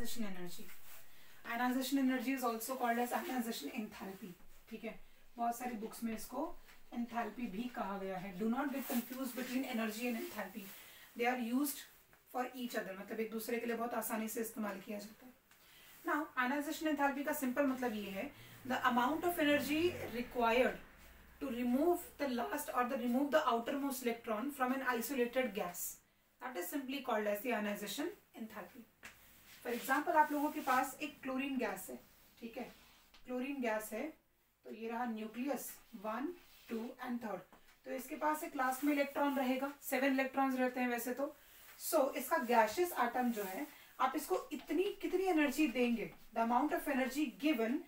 Ionization energy. Ionisation energy is also called as ionisation enthalpy. ठीक है, बहुत सारी बुक्स में इसको एंथैल्पी भी कहा गया है. Do not get confuse between energy and enthalpy. They are used for each other, मतलब एक दूसरे के लिए बहुत आसानी से इस्तेमाल किया जाता है. नाउ आयनाइजेशन एंथैल्पी का सिंपल मतलब ये है the amount of energy required to remove the last or remove the outermost electron from an isolated gas. That is simply called as the ionization enthalpy. For example, आप लोगों के पास एक chlorine gas है. ठीक है, क्लोरीन गैस है, तो ये रहा न्यूक्लियस 1, 2 and 3. तो इसके पास एक लास्ट में इलेक्ट्रॉन रहेगा. 7 इलेक्ट्रॉन्स रहते हैं वैसे तो. इसका गैसियस एटम जो है, आप इसको कितनी एनर्जी देंगे, the amount of energy given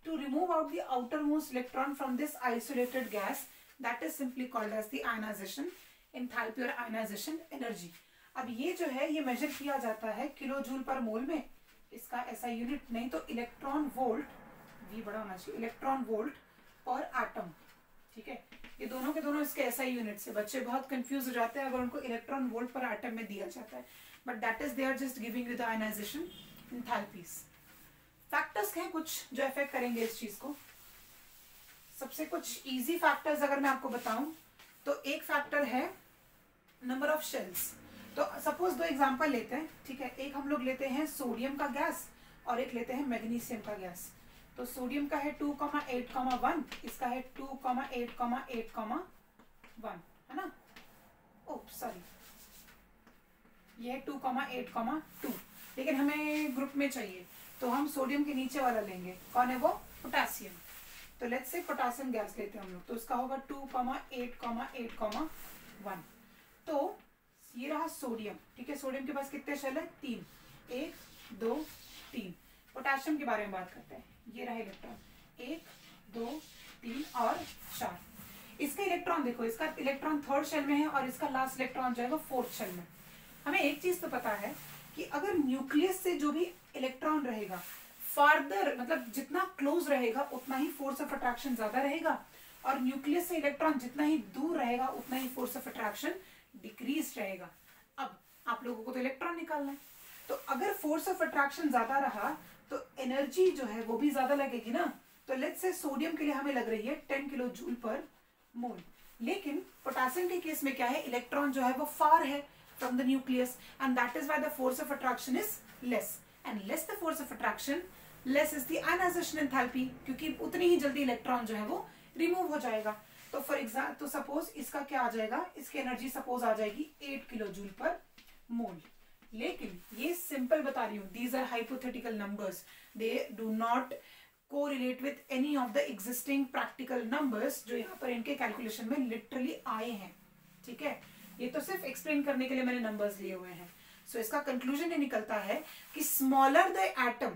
to remove out the outermost electron from this isolated gas, that is simply called as the ionization enthalpy or ionization energy. अब ये जो है ये मेजर किया जाता है किलो जूल पर मोल में. इसका ऐसा यूनिट नहीं तो इलेक्ट्रॉन वोल्ट, V बड़ा होना चाहिए, इलेक्ट्रॉन वोल्ट पर एटम. ठीक है, ये दोनों के दोनों इसके ऐसा यूनिट से. बच्चे बहुत कंफ्यूज हो जाते हैं अगर उनको इलेक्ट्रॉन वोल्ट पर एटम में दिया जाता है, but that is they are just giving you the ionisation enthalpies. Factors हैं कुछ जो इफेक्ट करेंगे इस चीज को. सबसे कुछ इजी फैक्टर्स अगर मैं आपको बताऊं तो एक फैक्टर है नंबर ऑफ शेल्स. तो सपोज 2 एग्जांपल लेते हैं. ठीक है, एक हम लोग लेते हैं सोडियम का गैस और एक लेते हैं मैग्नीशियम का गैस. तो सोडियम का है 2,8,1, इसका है 2,8,8,1 है ना. ओह सॉरी, ये है 2,8,2, लेकिन हमें ग्रुप में चाहिए तो हम सोडियम के नीचे वाला लेंगे. कौन है वो? पोटेशियम. तो लेट्स से पोटेशियम गैस लेते हैं हम लोग. तो इसका होगा 2,8,8,1. तो ये रहा सोडियम. ठीक है, सोडियम के पास कितने शेल है? 3. 1, 2, 3. पोटेशियम के बारे में बात करते हैं. ये रहा इलेक्ट्रॉन 1, 2, 3 और 4. इसका इलेक्ट्रॉन देखो, इसका इलेक्ट्रॉन 3rd शेल में है और इसका लास्ट इलेक्ट्रॉन जो है वो 4th शेल में. हमें एक चीज तो पता है कि अगर न्यूक्लियस से जो भी इलेक्ट्रॉन रहेगा फार्दर, मतलब जितना क्लोज रहेगा उतना ही फोर्स ऑफ अट्रैक्शन ज्यादा रहेगा, और न्यूक्लियस से इलेक्ट्रॉन जितना ही दूर रहेगा उतना ही फोर्स ऑफ अट्रैक्शन डिक्रीज रहेगा. अब आप लोगों को तो इलेक्ट्रॉन निकालना है, तो अगर फोर्स ऑफ अट्रैक्शन ज्यादा रहा तो एनर्जी जो है वो भी ज्यादा लगेगी ना. तो लेट्स से सोडियम के लिए हमें लग रही है 10 किलो जूल पर मोल, लेकिन पोटेशियम के केस में क्या है, इलेक्ट्रॉन जो है वो फार है from the nucleus, and that is why the force of attraction is less, and less the force of attraction, less is the ionization enthalpy, क्योंकि उतनी ही जल्दी इलेक्ट्रॉन जो है वो रिमूव हो जाएगा. तो फॉर एग्जाम्पल, तो सपोज इसका क्या आ जाएगा, इसकी एनर्जी सपोज आ जाएगी 8 किलो जूल पर मोल. लेकिन ये सिंपल बता रही हूँ, these are hypothetical numbers, they do not correlate with any of the existing practical numbers जो यहाँ पर इनके कैलकुलेशन में लिटरली आए हैं. ठीक है, ये तो सिर्फ एक्सप्लेन करने के लिए मैंने नंबर्स लिए हुए हैं. सो इसका कंक्लूजन ये निकलता है कि smaller the atom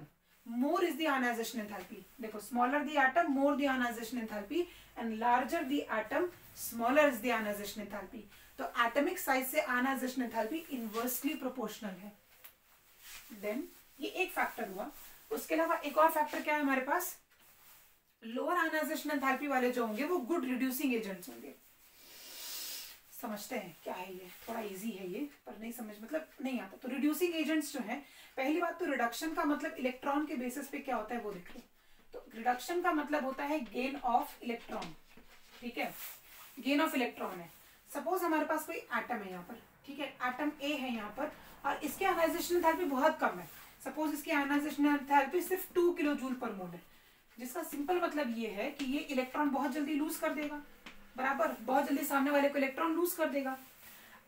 more is the ionisation enthalpy. देखो, smaller the atom more the ionisation enthalpy, and larger the atom smaller is the ionisation enthalpy. तो एटॉमिक साइज से आयनाइजेशन एंथैल्पी इनवर्सली प्रोपोर्शनल है. Then ये एक factor हुआ. उसके अलावा एक और फैक्टर क्या है हमारे पास, लोअर आयनाइजेशन एंथैल्पी वाले जो होंगे वो गुड रिड्यूसिंग एजेंट्स होंगे. समझते हैं क्या है ये, थोड़ा इजी है ये, पर नहीं समझ मतलब नहीं आता. तो रिड्यूसिंग एजेंट्स जो है, पहली बात तो रिडक्शन का मतलब इलेक्ट्रॉन के बेसिस पे क्या होता है वो देखो. तो रिडक्शन का मतलब होता है गेन ऑफ इलेक्ट्रॉन. ठीक है, गेन ऑफ इलेक्ट्रॉन है. सपोज हमारे पास कोई एटम है यहाँ पर. ठीक है, एटम ए है यहाँ पर और इसके आयनाइजेशन एंथैल्पी बहुत कम है. सपोज इसकी आयनाइजेशन एंथैल्पी सिर्फ 2 किलो जूल पर मोल है, जिसका सिंपल मतलब ये है कि ये इलेक्ट्रॉन बहुत जल्दी लूज कर देगा. बराबर, बहुत जल्दी सामने वाले को इलेक्ट्रॉन लूज कर देगा.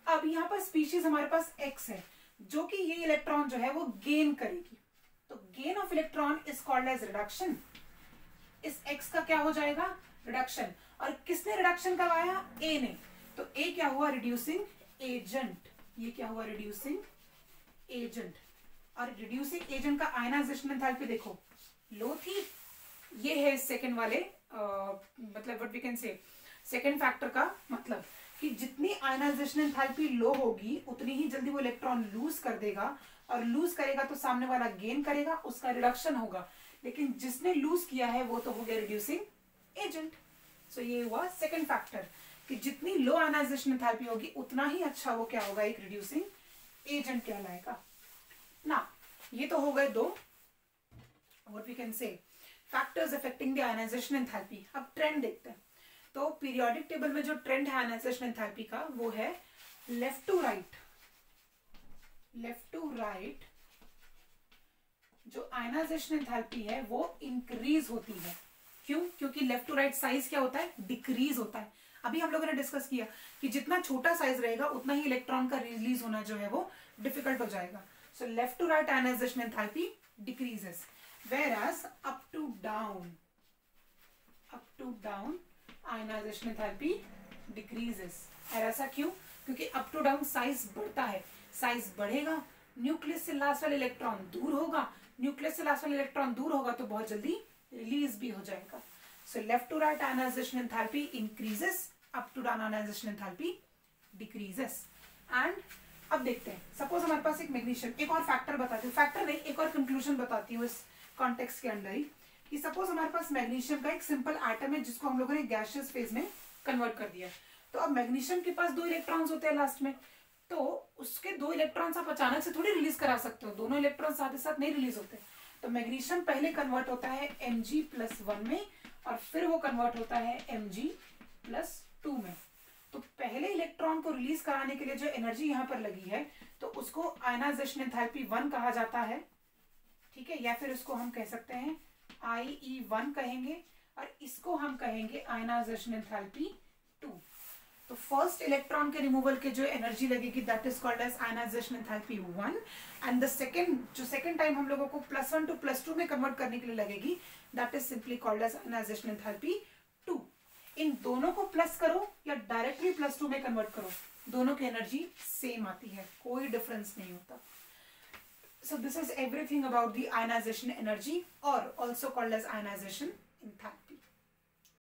अब यहाँ पर स्पीशीज हमारे पास एक्स है जो कि ये इलेक्ट्रॉन जो है वो गेन करेगी. तो gain of electron is called as reduction. इस एक्स का क्या हो जाएगा, रिडक्शन. और किसने रिडक्शन करवाया, ए ने. तो ए क्या हुआ, रिड्यूसिंग एजेंट. ये क्या हुआ, रिड्यूसिंग एजेंट. और रिड्यूसिंग एजेंट का आयनाइजेशन एंथैल्पी देखो लो थी. ये है सेकेंड वाले मतलब what we can say second factor का मतलब कि जितनी आयनाइजेशन एंथैल्पी लो होगी उतनी ही जल्दी वो इलेक्ट्रॉन लूज कर देगा, और लूज करेगा तो सामने वाला गेन करेगा, उसका रिडक्शन होगा. लेकिन जिसने लूज किया है वो तो हो गया रिड्यूसिंग एजेंट. सो ये हुआ सेकेंड फैक्टर कि जितनी लो आयनाइजेशन एंथैल्पी होगी उतना ही अच्छा वो क्या होगा, एक रिड्यूसिंग एजेंट कहलाएगा. ना ये तो हो गए दो what we can say factors affecting the ionisation enthalpy. अब ट्रेंड देखते हैं। तो पीरियोडिक टेबल में जो ट्रेंड है आयनाइजेशन एंथैल्पी का वो है left to right. Left to right जो आयनाइजेशन एंथैल्पी है वो इंक्रीज होती है। क्यों? क्योंकि लेफ्ट टू राइट साइज क्या होता है? डिक्रीज होता है। अभी हम लोगों ने डिस्कस किया कि जितना छोटा साइज रहेगा उतना ही इलेक्ट्रॉन का रिलीज होना जो है वो डिफिकल्ट हो जाएगा। So left to right ionisation enthalpy decreases, whereas up to down ionization enthalpy decreases। और ऐसा क्यों? क्योंकि अप टू डाउन साइज बढ़ता है, साइज बढ़ेगा, न्यूक्लियस से लास्ट वाला इलेक्ट्रॉन दूर होगा, न्यूक्लियस से लास्ट वाला इलेक्ट्रॉन दूर होगा तो बहुत जल्दी रिलीज भी हो जाएगा। So left to right ionisation enthalpy increases, up to down ionisation enthalpy decreases. And अब देखते हैं, सपोज हमारे पास एक मैग्नीशियम, एक और फैक्टर बताती हूँ, फैक्टर नहीं एक और कंक्लूजन बताती हूँ इस कॉन्टेक्स्ट के अंदर ही, कि सपोज हमारे पास मैग्नीशियम का एक सिंपल एटम है जिसको हम लोगों ने गैसियस फेज में कन्वर्ट कर दिया। तो अब मैग्नीशियम के पास 2 इलेक्ट्रॉन्स होते हैं लास्ट में, तो उसके 2 इलेक्ट्रॉन्स आप अचानक से थोड़ी रिलीज करा सकते हो, दोनों इलेक्ट्रॉन साथ ही साथ नहीं रिलीज होते। तो मैग्नीशियम पहले कन्वर्ट होता है Mg+1 में और फिर वो कन्वर्ट होता है Mg+2 में। तो पहले इलेक्ट्रॉन को रिलीज कराने के लिए जो एनर्जी यहाँ पर लगी है तो उसको आयनाइजेशन एंथैल्पी 1 कहा जाता है, ठीक है, या फिर उसको हम कह सकते हैं IE1 कहेंगे और इसको हम कहेंगे आयनाइजेशन एंथैल्पी 2। तो फर्स्ट इलेक्ट्रॉन के रिमूवल के जो एनर्जी लगेगी that is called as ionisation enthalpy 1 and the second time हम लोगों को +1 to +2 में कन्वर्ट करने के लिए लगेगी that is simply called as ionisation enthalpy 2। इन दोनों को प्लस करो या डायरेक्टली +2 में कन्वर्ट करो, दोनों की एनर्जी सेम आती है, कोई डिफरेंस नहीं होता। So this is everything about the ionization energy or also called as ionization enthalpy.